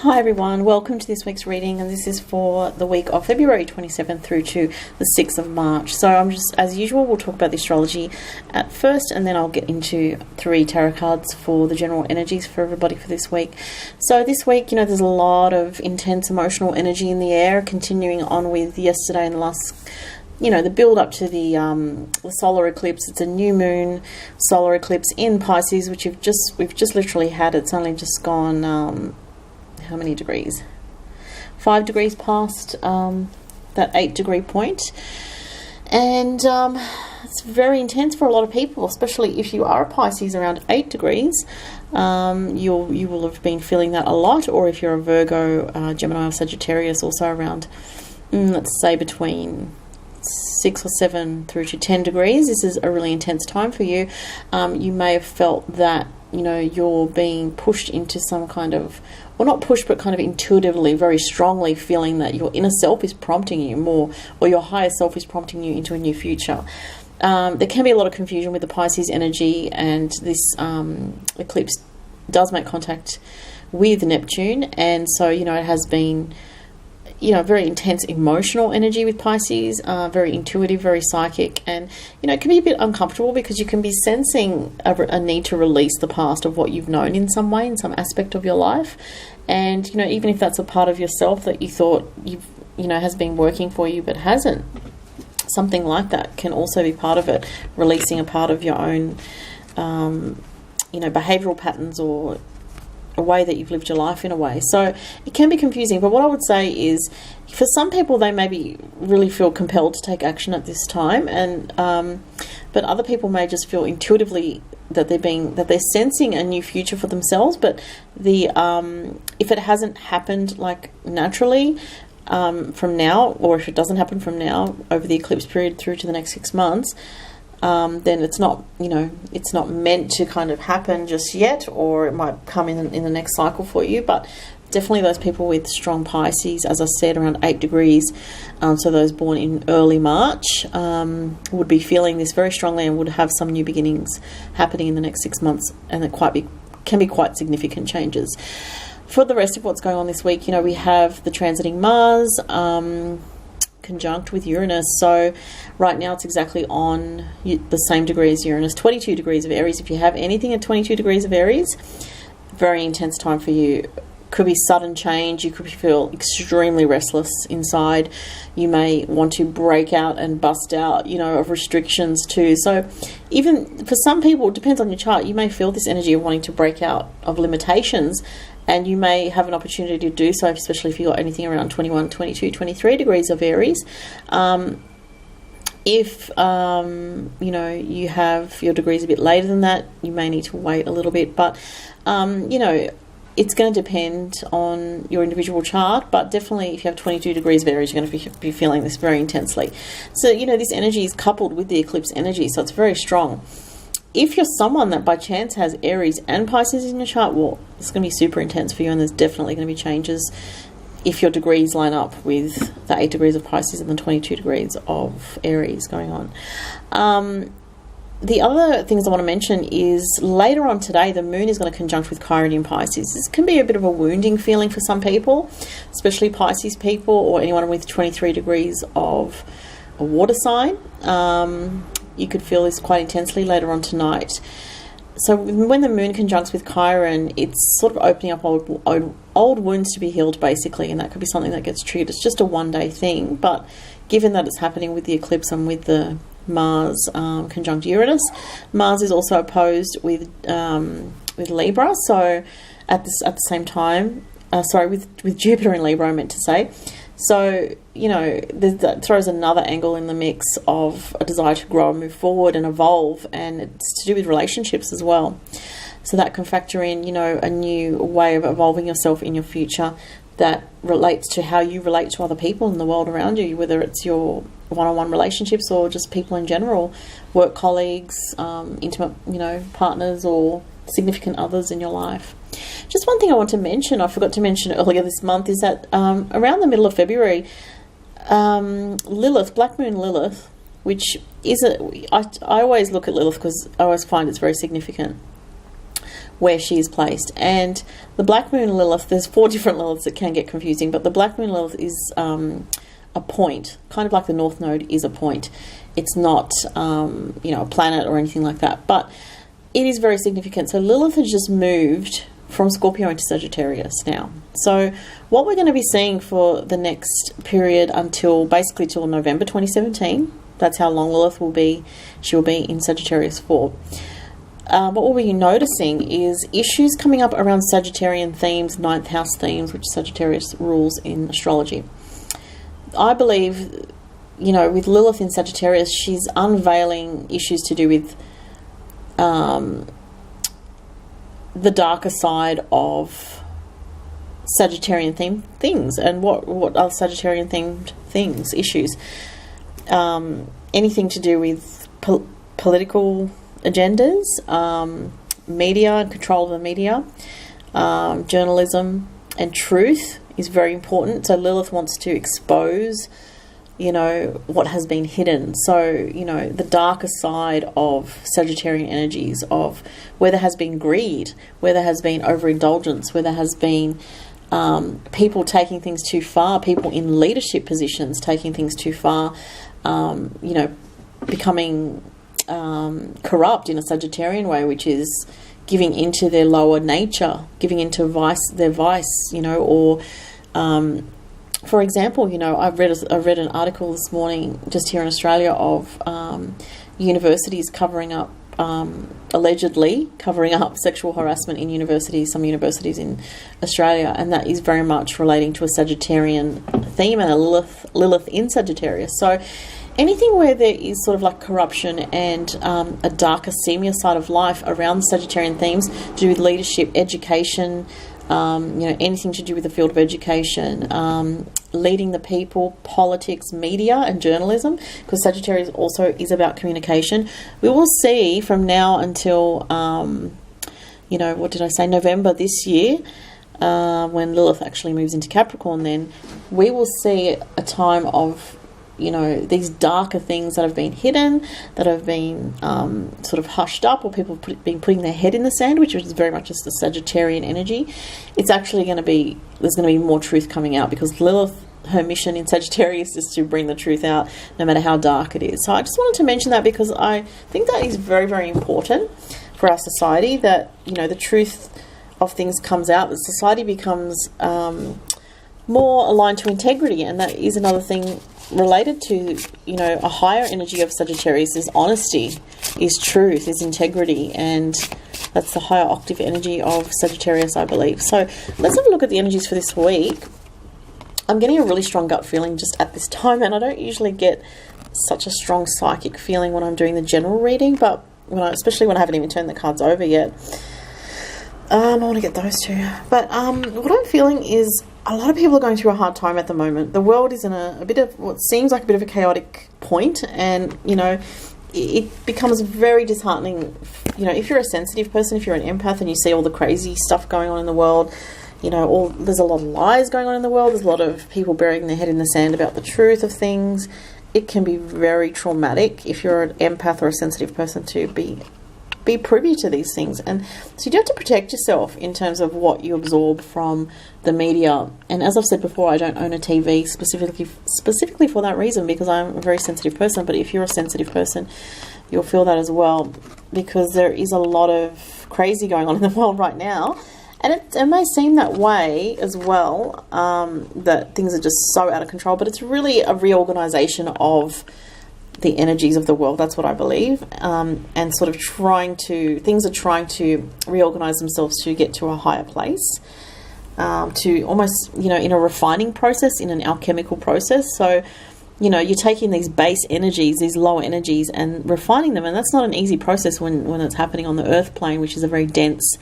Hi everyone, welcome to this week's reading, and this is for the week of February 27th through to the 6th of March. So I'm just, as usual, we'll talk about the astrology at first, and then I'll get into 3 tarot cards for the general energies for everybody for this week. So this week, there's a lot of intense emotional energy in the air, continuing on with yesterday and the last, the build up to the solar eclipse. It's a new moon solar eclipse in Pisces, which we've just literally had. It's only just gone, how many degrees? 5 degrees past that 8-degree point, and it's very intense for a lot of people, especially if you are a Pisces around 8 degrees. You will have been feeling that a lot, or if you're a Virgo, Gemini or Sagittarius, also around, let's say between 6 or 7 through to 10 degrees. This is a really intense time for you. You may have felt that you're being pushed into some kind of, well, not pushed, but kind of intuitively, very strongly feeling that your inner self is prompting you more, or your higher self is prompting you into a new future. There can be a lot of confusion with the Pisces energy, and this eclipse does make contact with Neptune, and so it has been very intense emotional energy with Pisces, very intuitive, very psychic, and it can be a bit uncomfortable because you can be sensing a need to release the past of what you've known in some way, in some aspect of your life. And even if that's a part of yourself that you thought has been working for you but hasn't, something like that can also be part of it, releasing a part of your own behavioral patterns, or a way that you've lived your life in a way. So it can be confusing, but what I would say is, for some people, they maybe really feel compelled to take action at this time, and but other people may just feel intuitively that they're sensing a new future for themselves. But if it hasn't happened like naturally from now, or if it doesn't happen from now over the eclipse period through to the next 6 months, then it's not meant to kind of happen just yet, or it might come in the next cycle for you. But definitely those people with strong Pisces, as I said, around 8 degrees, so those born in early March, would be feeling this very strongly and would have some new beginnings happening in the next 6 months, and it can be quite significant changes. For the rest of what's going on this week, we have the transiting Mars conjunct with Uranus. So right now it's exactly on the same degree as Uranus, 22 degrees of Aries. If you have anything at 22 degrees of Aries, very intense time for you. Could be sudden change. You could feel extremely restless inside. You may want to break out and bust out, of restrictions too. So even for some people, it depends on your chart, you may feel this energy of wanting to break out of limitations, and you may have an opportunity to do so, especially if you've got anything around 21, 22, 23 degrees of Aries. If, you have your degrees a bit later than that, you may need to wait a little bit. But, it's going to depend on your individual chart, but definitely if you have 22 degrees of Aries, you're going to be feeling this very intensely. So, this energy is coupled with the eclipse energy, so it's very strong. If you're someone that by chance has Aries and Pisces in your chart, well, it's going to be super intense for you, and there's definitely going to be changes if your degrees line up with the 8 degrees of Pisces and the 22 degrees of Aries going on. The other things I want to mention is later on today, the moon is going to conjunct with Chiron in Pisces. This can be a bit of a wounding feeling for some people, especially Pisces people or anyone with 23 degrees of a water sign. You could feel this quite intensely later on tonight. So when the moon conjuncts with Chiron, it's sort of opening up old wounds to be healed, basically, and that could be something that gets triggered. It's just a one-day thing, but given that it's happening with the eclipse and with the Mars conjunct Uranus, Mars is also opposed with Libra, so at the same time, with Jupiter in Libra, I meant to say. So, that throws another angle in the mix of a desire to grow and move forward and evolve, and it's to do with relationships as well. So that can factor in, a new way of evolving yourself in your future that relates to how you relate to other people in the world around you, whether it's your one-on-one relationships or just people in general, work colleagues, intimate, partners or significant others in your life. Just one thing I want to mention, I forgot to mention earlier this month, is that around the middle of February, Lilith, Black Moon Lilith, which is I always look at Lilith because I always find it's very significant. where she is placed. And the Black Moon Lilith, there's 4 different Liliths that can get confusing, but the Black Moon Lilith is a point, kind of like the North Node is a point. It's not, a planet or anything like that, but it is very significant. So Lilith has just moved from Scorpio into Sagittarius now. So what we're going to be seeing for the next period until basically till November 2017, that's how long Lilith will be. She will be in Sagittarius for. What we'll be noticing is issues coming up around Sagittarian themes, 9th house themes, which Sagittarius rules in astrology. I believe, with Lilith in Sagittarius, she's unveiling issues to do with the darker side of Sagittarian themed things. And what are Sagittarian themed things, issues? Anything to do with political agendas, media and control of the media, journalism and truth is very important. So Lilith wants to expose, what has been hidden. So, the darker side of Sagittarian energies, of where there has been greed, where there has been overindulgence, where there has been people taking things too far, people in leadership positions taking things too far, becoming corrupt in a Sagittarian way, which is giving into their lower nature, giving into their vice, or for example, I read an article this morning just here in Australia of universities covering up, allegedly covering up sexual harassment in universities, some universities in Australia, and that is very much relating to a Sagittarian theme and a Lilith in Sagittarius. So anything where there is sort of like corruption and a darker, seamier side of life around the Sagittarian themes to do with leadership, education, anything to do with the field of education, leading the people, politics, media and journalism, because Sagittarius also is about communication. We will see from now until, November this year, when Lilith actually moves into Capricorn, then we will see a time of these darker things that have been hidden, that have been sort of hushed up, or people been putting their head in the sand, which is very much just the Sagittarian energy. It's actually there's going to be more truth coming out, because Lilith, her mission in Sagittarius is to bring the truth out, no matter how dark it is. So I just wanted to mention that, because I think that is very, very important for our society, that, the truth of things comes out, that society becomes more aligned to integrity. And that is another thing related to, a higher energy of Sagittarius is honesty, is truth, is integrity, and that's the higher octave energy of Sagittarius, I believe. So let's have a look at the energies for this week. I'm getting a really strong gut feeling just at this time, and I don't usually get such a strong psychic feeling when I'm doing the general reading, but especially when I haven't even turned the cards over yet. I want to get those two. But what I'm feeling is a lot of people are going through a hard time at the moment. The world is in a bit of what seems like a bit of a chaotic point, and it becomes very disheartening. If you're a sensitive person, if you're an empath, and you see all the crazy stuff going on in the world, there's a lot of lies going on in the world. There's a lot of people burying their head in the sand about the truth of things. It can be very traumatic if you're an empath or a sensitive person to be privy to these things. And so you do have to protect yourself in terms of what you absorb from the media. And as I've said before, I don't own a TV specifically for that reason, because I'm a very sensitive person. But if you're a sensitive person, you'll feel that as well, because there is a lot of crazy going on in the world right now. And it may seem that way as well, that things are just so out of control, but it's really a reorganization of the energies of the world. That's what I believe. And sort of things are trying to reorganize themselves to get to a higher place, to almost, in a refining process, in an alchemical process. So, you're taking these base energies, these lower energies, and refining them. And that's not an easy process when it's happening on the earth plane, which is a very dense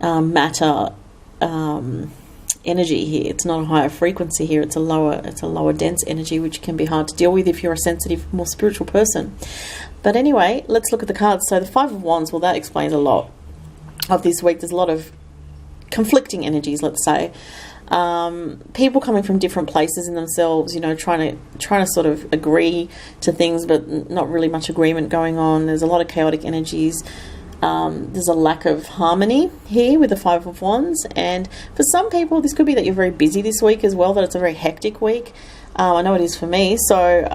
matter energy here. It's not a higher frequency here. It's a lower dense energy, which can be hard to deal with if you're a sensitive, more spiritual person. But anyway, let's look at the cards. So the Five of Wands, well, that explains a lot of this week. There's a lot of conflicting energies, let's say. People coming from different places in themselves, trying to sort of agree to things, but not really much agreement going on. There's a lot of chaotic energies. There's a lack of harmony here with the Five of Wands, and for some people this could be that you're very busy this week as well, that it's a very hectic week. I know it is for me, so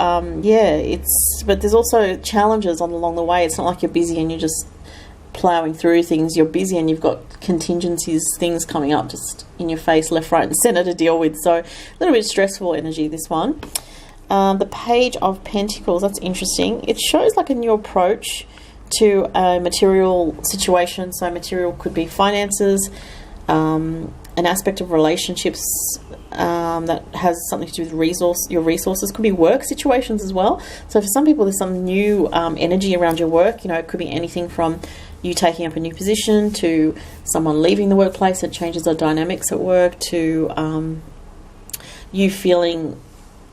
but there's also challenges along the way. It's not like you're busy and you're just plowing through things. You're busy and you've got contingencies, things coming up just in your face, left, right and centre to deal with, so a little bit stressful energy, this one. The Page of Pentacles, that's interesting. It shows like a new approach to a material situation. So material could be finances, an aspect of relationships that has something to do with your resources. Could be work situations as well. So for some people there's some new energy around your work. It could be anything from you taking up a new position to someone leaving the workplace that changes the dynamics at work, to you feeling,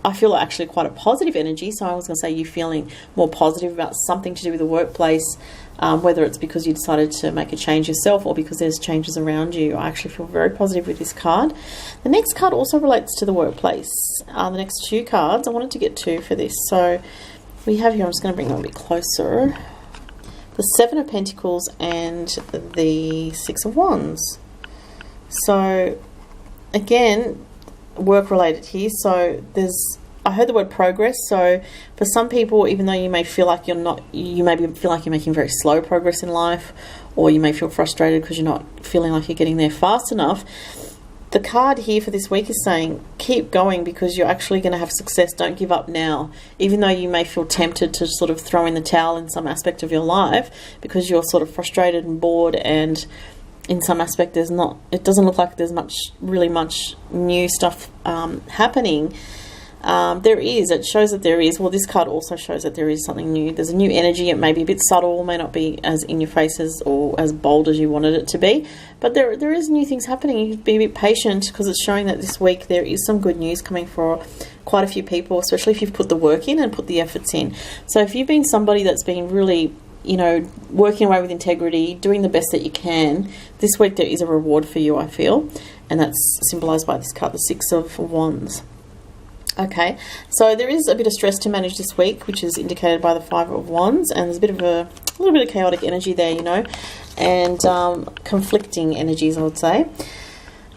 I feel actually quite a positive energy. So I was going to say you feeling more positive about something to do with the workplace, whether it's because you decided to make a change yourself or because there's changes around you. I actually feel very positive with this card. The next card also relates to the workplace. The next two cards, I wanted to get two for this. So we have here, I'm just going to bring them a bit closer, the Seven of Pentacles and the Six of Wands. So again, work related here. So I heard the word progress. So for some people, even though you may feel like feel like you're making very slow progress in life, or you may feel frustrated because you're not feeling like you're getting there fast enough, the card here for this week is saying keep going, because you're actually going to have success. Don't give up now, even though you may feel tempted to sort of throw in the towel in some aspect of your life because you're sort of frustrated and bored, and in some aspect it doesn't look like there's really much new stuff happening. It shows that there is. Well, this card also shows that there is something new. There's a new energy. It may be a bit subtle, may not be as in your face or as bold as you wanted it to be, but there is new things happening. You be a bit patient, because it's showing that this week there is some good news coming for quite a few people, especially if you've put the work in and put the efforts in. So if you've been somebody that's been really, working away with integrity, doing the best that you can, this week there is a reward for you, I feel, and that's symbolized by this card, the Six of Wands. Okay, so there is a bit of stress to manage this week, which is indicated by the Five of Wands, and there's a little bit of chaotic energy there, and conflicting energies, I would say.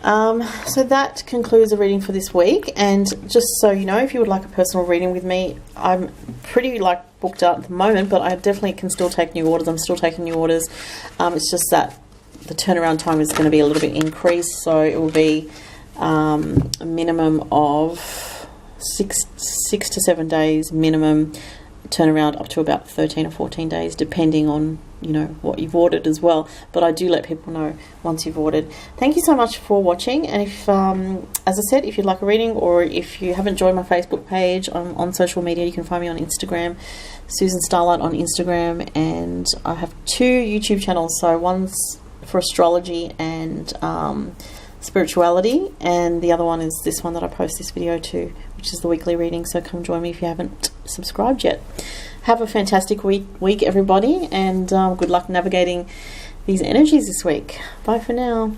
So that concludes the reading for this week. And just so you know, if you would like a personal reading with me, I'm pretty booked out at the moment, but I definitely can still take new orders. I'm still taking new orders. It's just that the turnaround time is going to be a little bit increased, so it will be a minimum of 6 to 7 days minimum, turnaround up to about 13 or 14 days, depending on what you've ordered as well. But I do let people know once you've ordered. Thank you so much for watching, and if as I said, if you'd like a reading, or if you haven't joined my Facebook page, I'm on social media. You can find me on Instagram, Susan Starlight on Instagram, and I have 2 YouTube channels. So one's for astrology and spirituality, and the other one is this one that I post this video to, which is the weekly reading. So come join me if you haven't subscribed yet. Have a fantastic week everybody, and good luck navigating these energies this week. Bye for now.